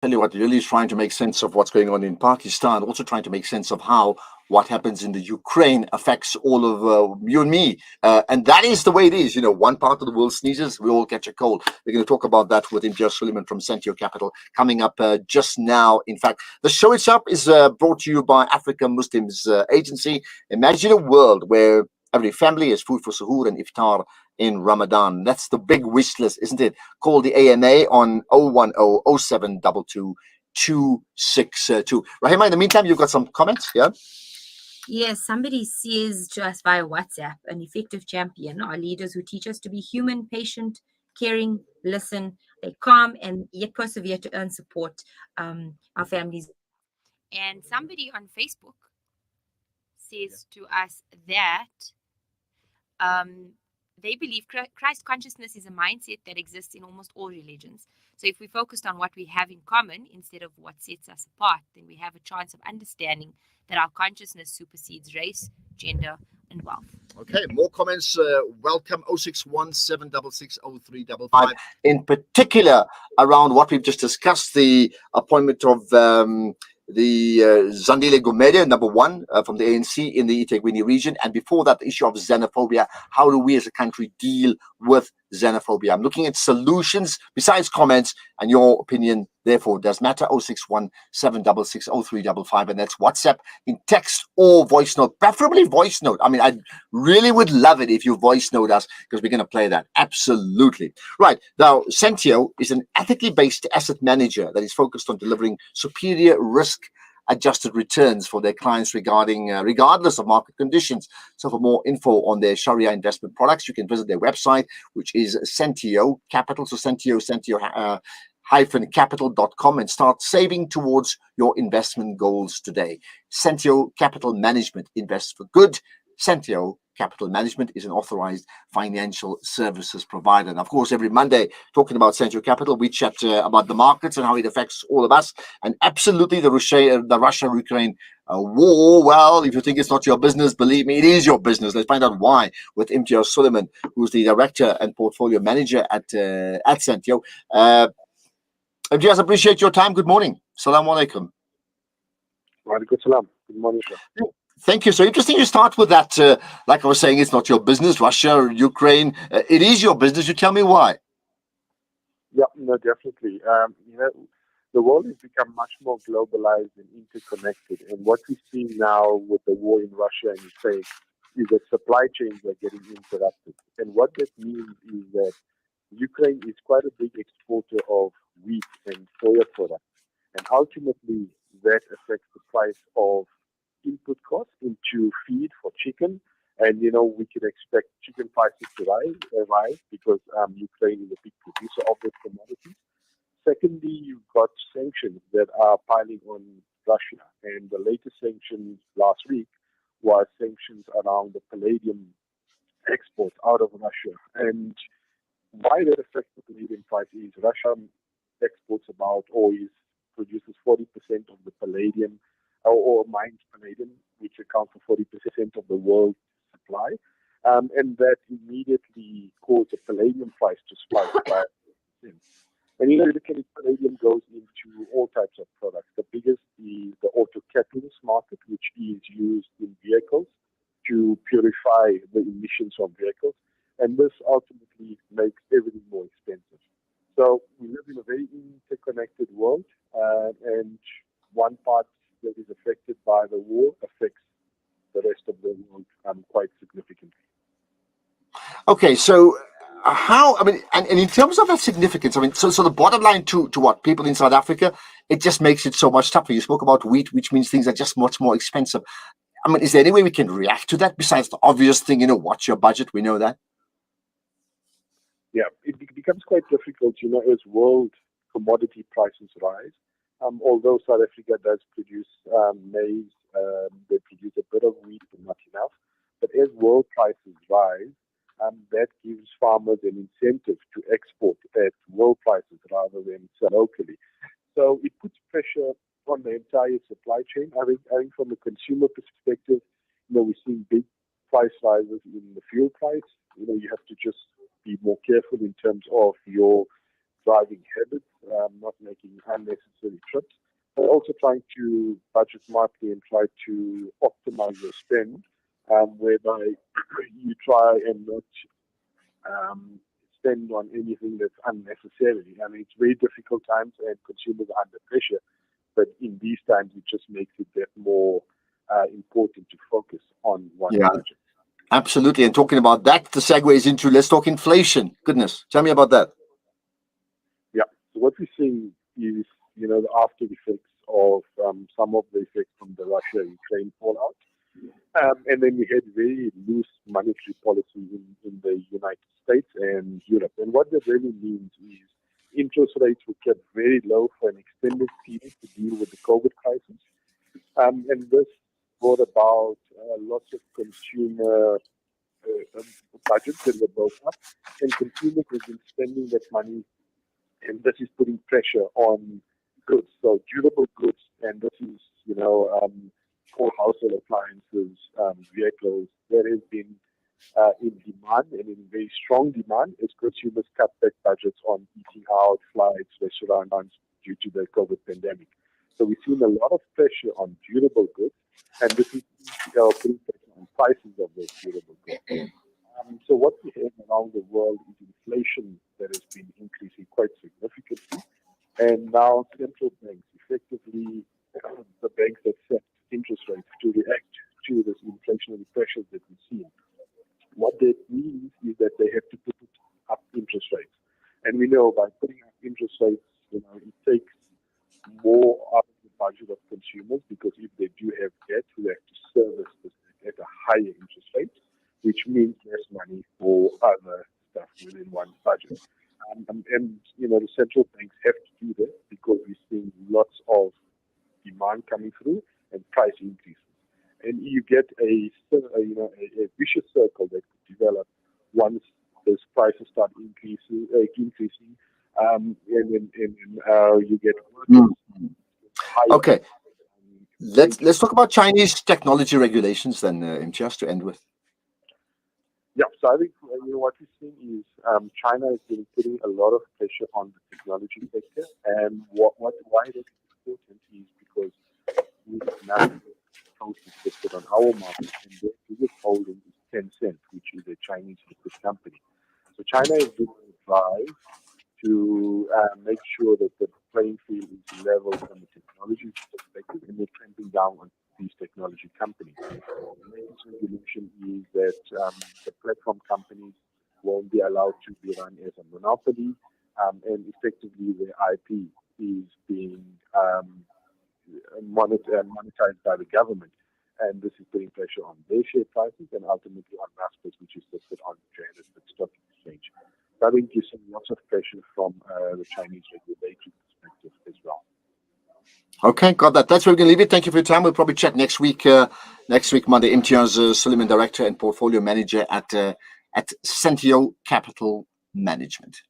Tell you what, really is trying to make sense of what's going on in Pakistan, also trying to make sense of how what happens in the Ukraine affects all of you and me. And that is the way it is. You know, one part of the world sneezes, we all catch a cold. We're going to talk about that with Imtiaz Suliman from Sentio Capital coming up just now. In fact, the show itself is brought to you by Africa Muslims Agency. Imagine a world where every family has food for suhoor and iftar in Ramadan. That's the big wish list, isn't it? Call the AMA on 010 0722 262. Rahima, in the meantime, you've got some comments, yeah? Yes, somebody says to us via WhatsApp, an effective champion are leaders who teach us to be human, patient, caring, listen, they calm and yet persevere to earn support our families. And somebody on Facebook says to us that um, they believe Christ consciousness is a mindset that exists in almost all religions. So if we focused on what we have in common instead of what sets us apart, then we have a chance of understanding that our consciousness supersedes race, gender, and wealth. Okay, more comments. Welcome 0617660355. In particular, around what we've just discussed, the appointment of Zandile Gumede, number one from the ANC in the eThekwini region, and before that, the issue of xenophobia. How do we as a country deal with xenophobia? I'm looking at solutions besides comments, and your opinion therefore does matter. 0617660355, and that's WhatsApp in text or voice note, preferably voice note. I mean, I really would love it if you voice note us, because we're going to play that. Absolutely. Right. Now, Sentio is an ethically based asset manager that is focused on delivering superior risk adjusted returns for their clients regardless of market conditions. So for more info on their Sharia investment products, you can visit their website, which is Sentio Capital. So Sentio capital.com, and start saving towards your investment goals today. Sentio Capital Management invests for good. Sentio Capital Management is an authorized financial services provider. And of course, every Monday, talking about Sentio Capital, we chat about the markets and how it affects all of us. And absolutely, the Russia-Ukraine war, well, if you think it's not your business, believe me, it is your business. Let's find out why with Imtiaz Suliman, who's the director and portfolio manager at Sentio. Imtiaz, appreciate your time. Good morning. Salaam alaikum. Walaikum salam. Good morning, sir. Thank you. So interesting you start with that. Like I was saying, it's not your business, Russia, Ukraine. It is your business. You tell me why. Yeah, no, definitely. The world has become much more globalized and interconnected. And what we see now with the war in Russia and Ukraine is that supply chains are getting interrupted. And what that means is that Ukraine is quite a big exporter of wheat and soya products. And ultimately, that affects the price of input costs into feed for chicken. And, we can expect chicken prices to rise because Ukraine is a big producer of those commodities. Secondly, you've got sanctions that are piling on Russia. And the latest sanctions last week was sanctions around the palladium exports out of Russia. And why that affects the palladium price is Russia exports about, or produces 40% of the palladium, or mines palladium, which accounts for 40% of the world's supply. And that immediately caused the palladium price to spike by 10%. And typically palladium goes into all types of products. The biggest is the auto catalyst market, which is used in vehicles to purify the emissions from vehicles. And this ultimately makes everything more expensive. So we live in a very interconnected world, and one part that is affected by the war affects the rest of the world quite significantly. Okay, so and in terms of that significance, so the bottom line to what people in South Africa, it just makes it so much tougher. You spoke about wheat, which means things are just much more expensive. Is there any way we can react to that besides the obvious thing, watch your budget? We know that. Yeah, it becomes quite difficult, as world commodity prices rise. Although South Africa does produce maize, they produce a bit of wheat, but not enough. But as world prices rise, that gives farmers an incentive to export at world prices rather than sell locally. So it puts pressure on the entire supply chain. I think from a consumer perspective, we're seeing big price rises in the fuel price. You have to just be more careful in terms of your driving habits. not making unnecessary trips, but also trying to budget smartly and try to optimize your spend, whereby you try and not spend on anything that's unnecessary. I mean, it's very difficult times and consumers are under pressure, but in these times, it just makes it that more important to focus on one budget. Absolutely. And talking about that, the segues into, let's talk inflation. Goodness, tell me about that. Yeah. So what we're seeing is, the after effects of some of the effects from the Russia-Ukraine fallout. And then we had very loose monetary policy in the United States and Europe. And what that really means is interest rates were kept very low for an extended period to deal with the COVID crisis. And this brought about lots of consumer budgets that were built up, and consumers have been spending that money, and this is putting pressure on goods, so durable goods, and this is, for household appliances, vehicles, that has been in demand and in very strong demand as consumers cut back budgets on eating out, flights, restaurants due to the COVID pandemic. So we've seen a lot of pressure on durable goods, and this is putting pressure on prices of those durable goods. So what we have around the world is inflation that has been increasing quite significantly, and now central banks, effectively the banks that set interest rates to react to this inflationary pressures that we've seen. What that means is that they have to put up interest rates, and we know by putting up interest rates, it takes more out of the budget of consumers, because if they do have debt, we have to service this at a higher interest rate, which means less money for other stuff within one's budget. And the central banks have to do that because we're seeing lots of demand coming through and price increases. And you get a vicious circle that could develop once those prices start increasing, and then you get higher. Okay. Let's talk about Chinese technology regulations then, Imtiaz, to end with. Yeah, so I think what we've seen is China has been putting a lot of pressure on the technology sector, and why that is important is because we have now listed on our market, and their biggest holding is Tencent, which is a Chinese listed company. So China is doing a drive to make sure that the playing field is level from a technology perspective, and they're clamping down on these technology companies. The latest regulation is that the platform companies won't be allowed to be run as a monopoly, and effectively their IP is being monetized by the government, and this is putting pressure on their share prices and ultimately on Naspers, which is listed on the Johannesburg Stock Exchange. So I think you're seeing lots of pressure from the Chinese regulatory perspective as well. Okay, got that. That's where we're going to leave it. Thank you for your time. We'll probably chat next week. Next week, Monday. Imtiaz, Suliman, Director and Portfolio Manager at Sentio Capital Management.